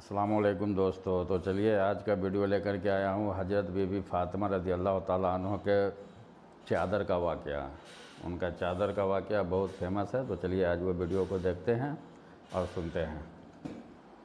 अस्सलाम वालेकुम दोस्तों। तो चलिए आज का वीडियो लेकर के आया हूँ हज़रत बीबी फ़ातिमा रज़ी अल्लाह ताला अन्हा के चादर का वाक़या। उनका चादर का वाक़या बहुत फेमस है। तो चलिए आज वो वीडियो को देखते हैं और सुनते हैं।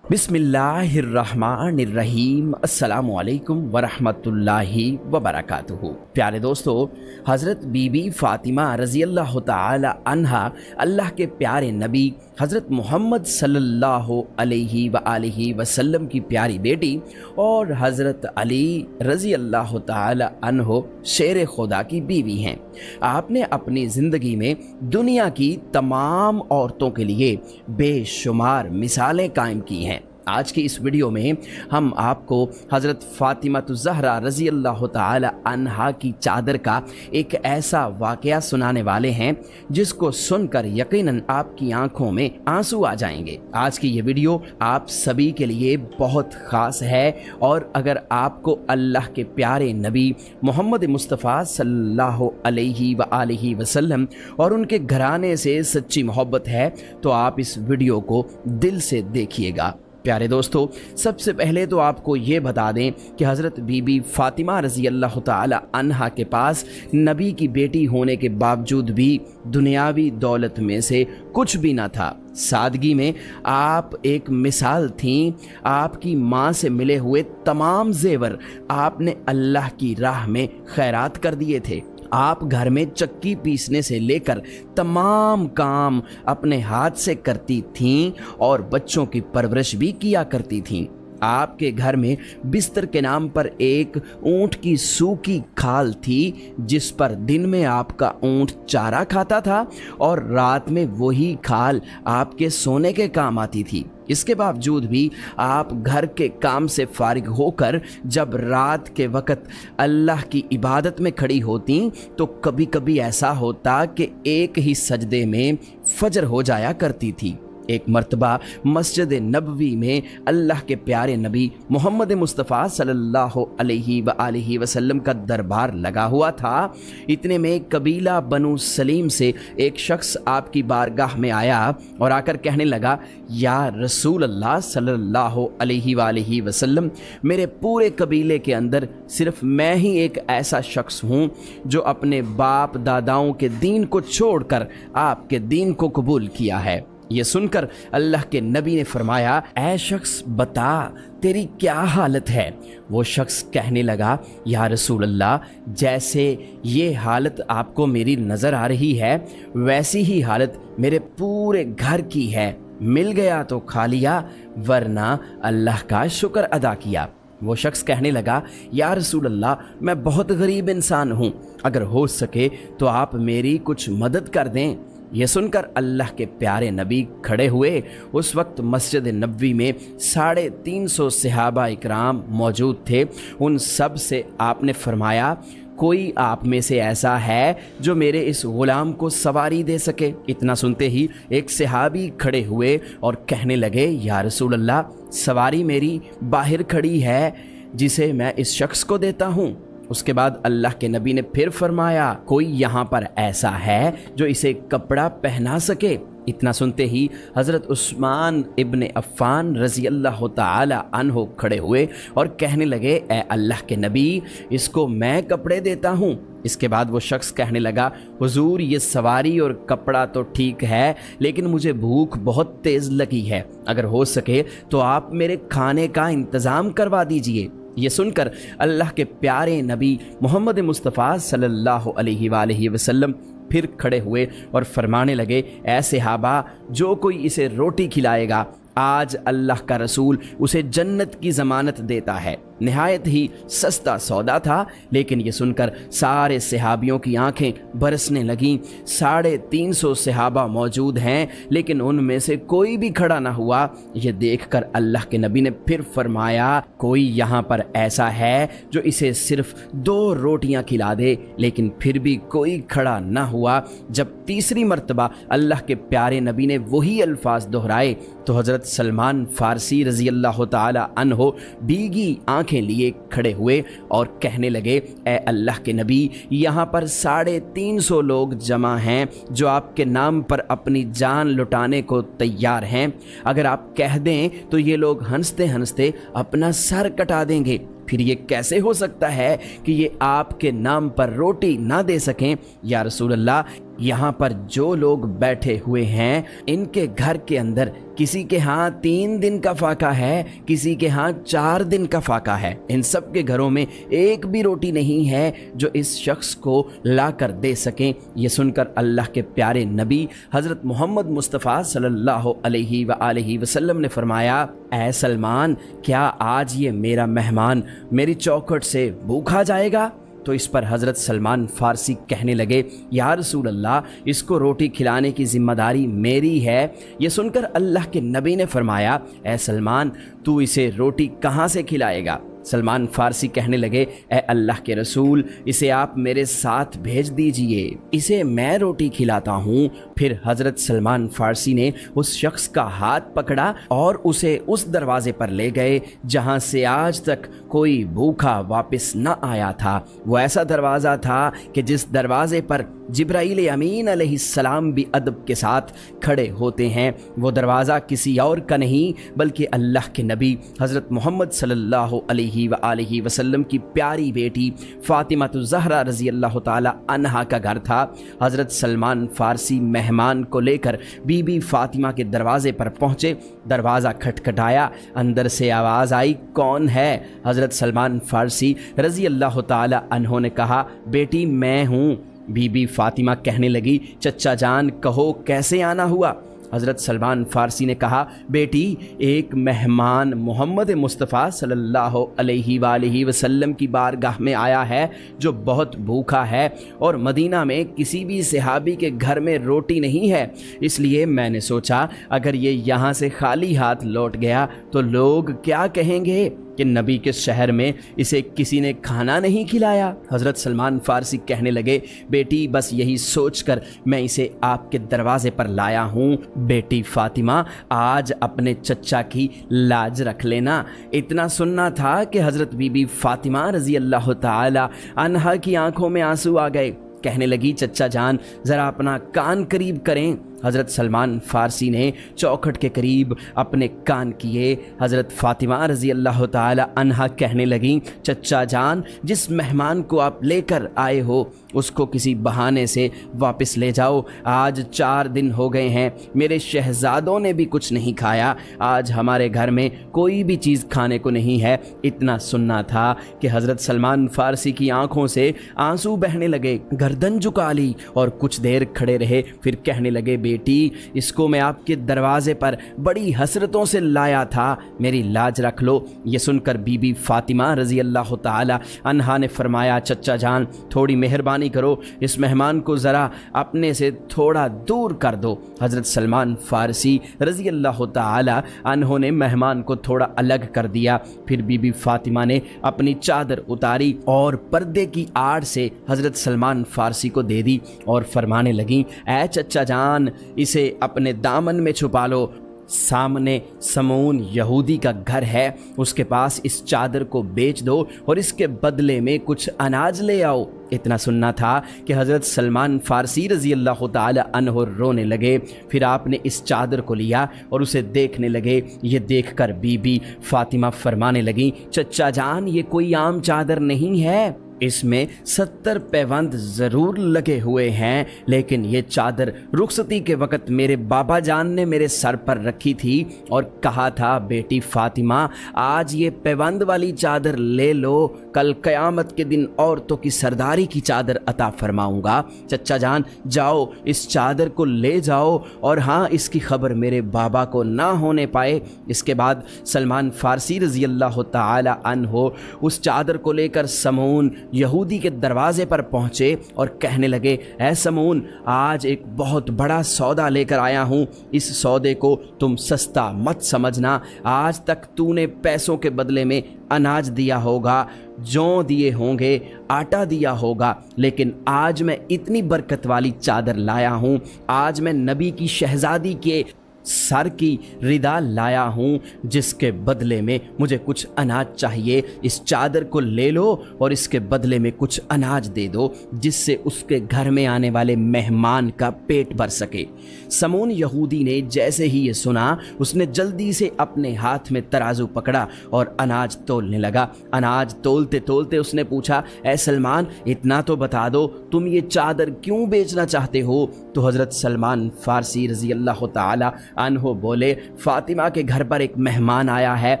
बिस्मिल्लाहिर्रहमानिर्रहीम। अस्सलामु अलैकुम वरहमतुल्लाहि वबरकातुहू। प्यारे दोस्तों, हज़रत बीबी फ़ातिमा रज़ी अल्लाह ताला अन्हा अल्लाह के प्यारे नबी हज़रत मोहम्मद सल्लल्लाहु अलैहि वसल्लम की प्यारी बेटी और हज़रत अली रज़ी अल्लाह ताला अन्हो शेर खुदा की बीवी हैं। आपने अपनी ज़िंदगी में दुनिया की तमाम औरतों के लिए बेशुमार मिसालें कायम की हैं। आज की इस वीडियो में हम आपको हज़रत फ़ातिमा ज़हरा रज़ी अल्लाह ताला अन्हा की चादर का एक ऐसा वाक़या सुनाने वाले हैं जिसको सुनकर यकीनन आपकी आंखों में आंसू आ जाएंगे। आज की ये वीडियो आप सभी के लिए बहुत ख़ास है और अगर आपको अल्लाह के प्यारे नबी मोहम्मद मुस्तफ़ा सल्लल्लाहु अलैहि वसल्लम और उनके घराने से सच्ची मोहब्बत है तो आप इस वीडियो को दिल से देखिएगा। प्यारे दोस्तों, सबसे पहले तो आपको ये बता दें कि हज़रत बीबी फ़ातिमा रज़ी अल्लाह ताला अन्हा के पास नबी की बेटी होने के बावजूद भी दुनियावी दौलत में से कुछ भी ना था। सादगी में आप एक मिसाल थीं। आपकी माँ से मिले हुए तमाम जेवर आपने अल्लाह की राह में खैरात कर दिए थे। आप घर में चक्की पीसने से लेकर तमाम काम अपने हाथ से करती थीं और बच्चों की परवरिश भी किया करती थीं। आपके घर में बिस्तर के नाम पर एक ऊँट की सूखी खाल थी जिस पर दिन में आपका ऊँट चारा खाता था और रात में वही खाल आपके सोने के काम आती थी। इसके बावजूद भी आप घर के काम से फारिग होकर जब रात के वक़्त अल्लाह की इबादत में खड़ी होती तो कभी कभी ऐसा होता कि एक ही सजदे में फजर हो जाया करती थी। एक मर्तबा मस्जिद नबवी में अल्लाह के प्यारे नबी मोहम्मद मुस्तफ़ा सल्लल्लाहु अलैहि वसल्लम का दरबार लगा हुआ था। इतने में कबीला बनु सलीम से एक शख्स आपकी बारगाह में आया और आकर कहने लगा, या रसूल अल्लाह सल्लल्लाहु अलैहि वसल्लम, मेरे पूरे कबीले के अंदर सिर्फ मैं ही एक ऐसा शख्स हूँ जो अपने बाप दादाओं के दीन को छोड़कर आपके दीन को कबूल किया है। ये सुनकर अल्लाह के नबी ने फरमाया, ऐ शख्स बता तेरी क्या हालत है। वो शख्स कहने लगा, या रसूल अल्लाह, जैसे ये हालत आपको मेरी नज़र आ रही है वैसी ही हालत मेरे पूरे घर की है। मिल गया तो खा लिया वरना अल्लाह का शुक्र अदा किया। वो शख्स कहने लगा, या रसूल अल्लाह, मैं बहुत गरीब इंसान हूँ, अगर हो सके तो आप मेरी कुछ मदद कर दें। ये सुनकर अल्लाह के प्यारे नबी खड़े हुए। उस वक्त मस्जिद नबवी में 350 सहाबा इकराम मौजूद थे। उन सब से आपने फरमाया, कोई आप में से ऐसा है जो मेरे इस ग़ुलाम को सवारी दे सके। इतना सुनते ही एक सहाबी खड़े हुए और कहने लगे, या रसूल अल्लाह, सवारी मेरी बाहर खड़ी है जिसे मैं इस शख्स को देता हूँ। उसके बाद अल्लाह के नबी ने फिर फरमाया, कोई यहाँ पर ऐसा है जो इसे कपड़ा पहना सके। इतना सुनते ही हज़रत उस्मान इब्न अफ़्फ़ान रज़ी अल्लाह ताला अन्हो खड़े हुए और कहने लगे, ए अल्लाह के नबी, इसको मैं कपड़े देता हूँ। इसके बाद वो शख्स कहने लगा, हुजूर, ये सवारी और कपड़ा तो ठीक है लेकिन मुझे भूख बहुत तेज़ लगी है, अगर हो सके तो आप मेरे खाने का इंतज़ाम करवा दीजिए। ये सुनकर अल्लाह के प्यारे नबी मोहम्मद मुस्तफ़ा सल्लल्लाहु अलैहि वसल्लम फिर खड़े हुए और फरमाने लगे, ऐ सहाबा, जो कोई इसे रोटी खिलाएगा आज अल्लाह का रसूल उसे जन्नत की ज़मानत देता है। नहायत ही सस्ता सौदा था। लेकिन ये सुनकर सारे सहाबियों की आंखें बरसने लगीं। 350 सहाबा मौजूद हैं लेकिन उनमें से कोई भी खड़ा ना हुआ। ये देखकर अल्लाह के नबी ने फिर फरमाया, कोई यहाँ पर ऐसा है जो इसे सिर्फ 2 रोटियाँ खिला दे, लेकिन फिर भी कोई खड़ा ना हुआ। जब तीसरी मर्तबा अल्लाह के प्यारे नबी ने वही अल्फाज दोहराए तो हज़रत सलमान फ़ारसी रज़ी अल्लाह ताला अन्हो भीगी आंखें लिए खड़े हुए और कहने लगे, ए अल्लाह के नबी, यहाँ पर 350 लोग जमा हैं जो आपके नाम पर अपनी जान लुटाने को तैयार हैं। अगर आप कह दें तो ये लोग हंसते हंसते अपना सर कटा देंगे। फिर ये कैसे हो सकता है कि ये आपके नाम पर रोटी ना दे सकें? या रसूल अल्लाह, यहाँ पर जो लोग बैठे हुए हैं इनके घर के अंदर किसी के यहाँ 3 दिन का फाका है, किसी के यहाँ 4 दिन का फाका है। इन सब के घरों में एक भी रोटी नहीं है जो इस शख्स को ला कर दे सकें। ये सुनकर अल्लाह के प्यारे नबी हज़रत मोहम्मद मुस्तफ़ा सल्लल्लाहु अलैहि वसल्लम ने फरमाया, ऐ सलमान, क्या आज ये मेरा मेहमान मेरी चौखट से भूखा जाएगा? तो इस पर हज़रत सलमान फ़ारसी कहने लगे, या रसूल अल्लाह, इसको रोटी खिलाने की ज़िम्मेदारी मेरी है। ये सुनकर अल्लाह के नबी ने फरमाया, ए सलमान, तू इसे रोटी कहाँ से खिलाएगा? सलमान फ़ारसी कहने लगे, ए अल्लाह के रसूल, इसे आप मेरे साथ भेज दीजिए, इसे मैं रोटी खिलाता हूँ। फिर हज़रत सलमान फ़ारसी ने उस शख्स का हाथ पकड़ा और उसे उस दरवाज़े पर ले गए जहाँ से आज तक कोई भूखा वापस न आया था। वो ऐसा दरवाज़ा था कि जिस दरवाज़े पर जिब्राईल अमीन अलैहिस्सलाम भी अदब के साथ खड़े होते हैं। वो दरवाज़ा किसी और का नहीं बल्कि अल्लाह के नबी हज़रत मोहम्मद सल्लल्लाहु अलैहि वसल्लम की प्यारी बेटी फ़ातिमा ज़हरा रज़ी अल्लाह ताला अन्हा का घर था। हज़रत सलमान फ़ारसी मेहमान को लेकर बीबी फ़ातिमा के दरवाज़े पर पहुँचे। दरवाज़ा खटखटाया, अंदर से आवाज़ आई, कौन है? हज़रत सलमान फ़ारसी रज़ी अल्लाह ताला अन्हों ने कहा, बेटी मैं हूँ। बीबी फ़ातिमा कहने लगी, चचा जान, कहो कैसे आना हुआ? हज़रत सलमान फ़ारसी ने कहा, बेटी, एक मेहमान मोहम्मद मुस्तफ़ा सल्लल्लाहु अलैहि वसल्लम की बारगाह में आया है जो बहुत भूखा है और मदीना में किसी भी सहाबी के घर में रोटी नहीं है। इसलिए मैंने सोचा अगर ये यहाँ से खाली हाथ लौट गया तो लोग क्या कहेंगे कि नबी के शहर में इसे किसी ने खाना नहीं खिलाया। हज़रत सलमान फ़ारसी कहने लगे, बेटी, बस यही सोचकर मैं इसे आपके दरवाज़े पर लाया हूँ। बेटी फ़ातिमा, आज अपने चचा की लाज रख लेना। इतना सुनना था कि हज़रत बीबी फ़ातिमा रज़ी अल्लाह ताला अन्हा की आंखों में आंसू आ गए। कहने लगी, चचा जान, ज़रा अपना कान करीब करें। हज़रत सलमान फ़ारसी ने चौखट के करीब अपने कान किए। हज़रत फ़ातिमा रज़ी अल्लाह ताला अन्हा कहने लगी, चचा जान, जिस मेहमान को आप लेकर आए हो उसको किसी बहाने से वापस ले जाओ। आज 4 दिन हो गए हैं, मेरे शहज़ादों ने भी कुछ नहीं खाया। आज हमारे घर में कोई भी चीज़ खाने को नहीं है। इतना सुनना था कि हज़रत सलमान फ़ारसी की आंखों से आंसू बहने लगे। गर्दन झुका ली और कुछ देर खड़े रहे। फिर कहने लगे, बेटी, इसको मैं आपके दरवाज़े पर बड़ी हसरतों से लाया था, मेरी लाज रख लो। ये सुनकर बीबी फ़ातिमा रज़ी अल्लाह ताला अन्हा ने फरमाया, चचा जान, थोड़ी मेहरबानी करो, इस मेहमान को ज़रा अपने से थोड़ा दूर कर दो। हज़रत सलमान फ़ारसी रज़ी अल्लाह ताला अन्हों ने मेहमान को थोड़ा अलग कर दिया। फिर बीबी फ़ातिमा ने अपनी चादर उतारी और पर्दे की आड़ से हज़रत सलमान फ़ारसी को दे दी और फरमाने लगी, ऐ चचा जान, इसे अपने दामन में छुपा लो। सामने समून यहूदी का घर है, उसके पास इस चादर को बेच दो और इसके बदले में कुछ अनाज ले आओ। इतना सुनना था कि हज़रत सलमान फ़ारसी रज़ी अल्लाह ताला अन्हो रोने लगे। फिर आपने इस चादर को लिया और उसे देखने लगे। ये देखकर बीबी फ़ातिमा फरमाने लगी, चचा जान, ये कोई आम चादर नहीं है, इसमें 70 पैबंद ज़रूर लगे हुए हैं, लेकिन ये चादर रुखसती के वक़्त मेरे बाबा जान ने मेरे सर पर रखी थी और कहा था, बेटी फ़ातिमा, आज ये पैबंद वाली चादर ले लो, कल क़यामत के दिन औरतों की सरदारी की चादर अता फरमाऊँगा। चचा जान, जाओ, इस चादर को ले जाओ और हाँ, इसकी खबर मेरे बाबा को ना होने पाए। इसके बाद सलमान फ़ारसी रज़ी अल्लाह ताला अन्हो उस चादर को लेकर समून यहूदी के दरवाज़े पर पहुँचे और कहने लगे, ऐ समून, आज एक बहुत बड़ा सौदा लेकर आया हूँ, इस सौदे को तुम सस्ता मत समझना। आज तक तूने पैसों के बदले में अनाज दिया होगा, जौ दिए होंगे, आटा दिया होगा, लेकिन आज मैं इतनी बरकत वाली चादर लाया हूँ। आज मैं नबी की शहज़ादी के सर की रिदा लाया हूँ जिसके बदले में मुझे कुछ अनाज चाहिए। इस चादर को ले लो और इसके बदले में कुछ अनाज दे दो जिससे उसके घर में आने वाले मेहमान का पेट भर सके। समून यहूदी ने जैसे ही ये सुना उसने जल्दी से अपने हाथ में तराजू पकड़ा और अनाज तोलने लगा। अनाज तोलते तोलते उसने पूछा, ऐ सलमान इतना तो बता दो तुम ये चादर क्यों बेचना चाहते हो? तो हज़रत सलमान फ़ारसी रज़ी अल्लाह ताला अन्हो बोले, फ़ातिमा के घर पर एक मेहमान आया है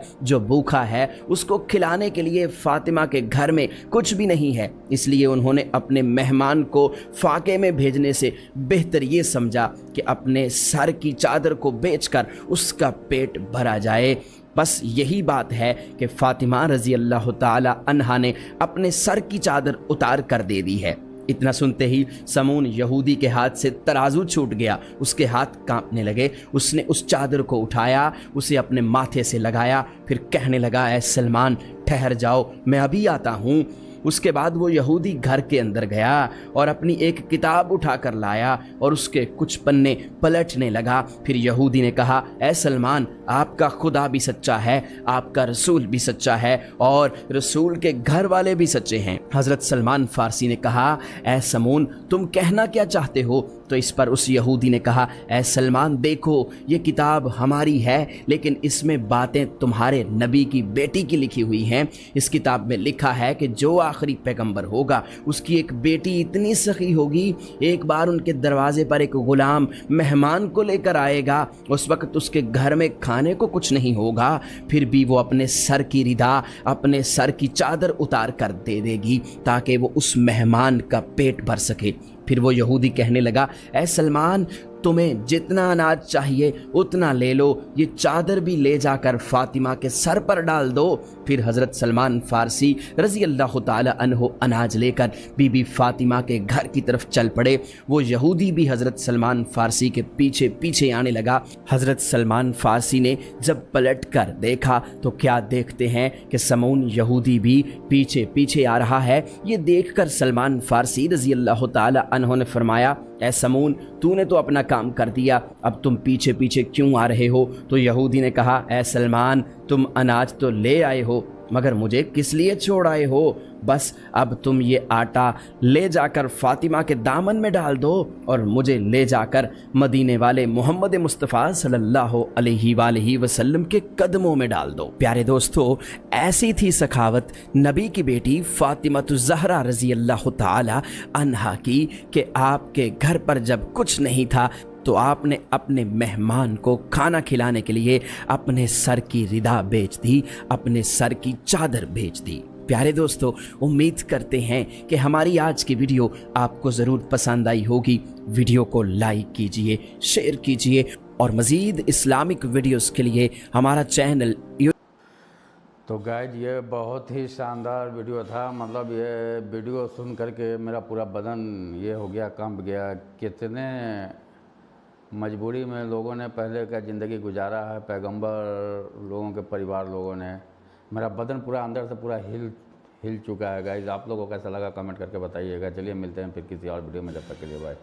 जो भूखा है, उसको खिलाने के लिए फ़ातिमा के घर में कुछ भी नहीं है, इसलिए उन्होंने अपने मेहमान को फाके में भेजने से बेहतर ये समझा कि अपने सर की चादर को बेचकर उसका पेट भरा जाए। बस यही बात है कि फ़ातिमा रज़ी अल्लाह ताला अन्हा ने अपने सर की चादर उतार कर दे दी है। इतना सुनते ही समून यहूदी के हाथ से तराजू छूट गया, उसके हाथ कांपने लगे। उसने उस चादर को उठाया, उसे अपने माथे से लगाया, फिर कहने लगा, ऐ सलमान ठहर जाओ, मैं अभी आता हूँ। उसके बाद वो यहूदी घर के अंदर गया और अपनी एक किताब उठा कर लाया और उसके कुछ पन्ने पलटने लगा। फिर यहूदी ने कहा, ऐ सलमान आपका खुदा भी सच्चा है, आपका रसूल भी सच्चा है और रसूल के घर वाले भी सच्चे हैं। हज़रत सलमान फ़ारसी ने कहा, ऐ समून तुम कहना क्या चाहते हो? तो इस पर उस यहूदी ने कहा, ऐ सलमान देखो ये किताब हमारी है लेकिन इसमें बातें तुम्हारे नबी की बेटी की लिखी हुई हैं। इस किताब में लिखा है कि जो आखिरी पैगंबर होगा उसकी एक बेटी इतनी सखी होगी, एक बार उनके दरवाजे पर एक गुलाम मेहमान को लेकर आएगा, उस वक्त उसके घर में खाने को कुछ नहीं होगा, फिर भी वो अपने सर की रिदा, अपने सर की चादर उतार कर दे देगी ताकि वो उस मेहमान का पेट भर सके। फिर वो यहूदी कहने लगा, ऐ सलमान तुम्हें जितना अनाज चाहिए उतना ले लो, ये चादर भी ले जाकर फ़ातिमा के सर पर डाल दो। फिर हज़रत सलमान फ़ारसी रज़ी अल्लाह ताला अन्हो अनाज लेकर बीबी फ़ातिमा के घर की तरफ चल पड़े। वो यहूदी भी हज़रत सलमान फ़ारसी के पीछे पीछे आने लगा। हज़रत सलमान फ़ारसी ने जब पलट कर देखा तो क्या देखते हैं कि समून यहूदी भी पीछे पीछे आ रहा है। ये देखकर सलमान फ़ारसी रज़ी अल्लाह ताला अन्हो ने फरमाया, ऐ समून तूने तो अपना काम कर दिया, अब तुम पीछे पीछे क्यों आ रहे हो? तो यहूदी ने कहा, ऐ सलमान तुम अनाज तो ले आए हो मगर मुझे किस लिए छोड़ आए हो? बस अब तुम ये आटा ले जाकर फ़ातिमा के दामन में डाल दो और मुझे ले जाकर मदीने वाले मोहम्मद मुस्तफ़ा सल्लल्लाहु अलैहि वसल्लम के कदमों में डाल दो। प्यारे दोस्तों, ऐसी थी सखावत नबी की बेटी फ़ातिमतुज़ ज़हरा रज़ी अल्लाह ताला अन्हा की कि आपके घर पर जब कुछ नहीं था तो आपने अपने मेहमान को खाना खिलाने के लिए अपने सर की रिदा बेच दी, अपने सर की चादर बेच दी। प्यारे दोस्तों, उम्मीद करते हैं कि हमारी आज की वीडियो आपको ज़रूर पसंद आई होगी। वीडियो को लाइक कीजिए, शेयर कीजिए और मज़ीद इस्लामिक वीडियोस के लिए हमारा चैनल। तो गाइज ये बहुत ही शानदार वीडियो था, मतलब ये वीडियो सुन करके मेरा पूरा बदन ये हो गया, कंप गया। कितने मजबूरी में लोगों ने पहले का ज़िंदगी गुजारा है, पैगंबर लोगों के परिवार लोगों ने। मेरा बदन पूरा अंदर से पूरा हिल चुका है गाइज। आप लोगों को कैसा लगा कमेंट करके बताइएगा। चलिए मिलते हैं फिर किसी और वीडियो में, जब तक के लिए बाय।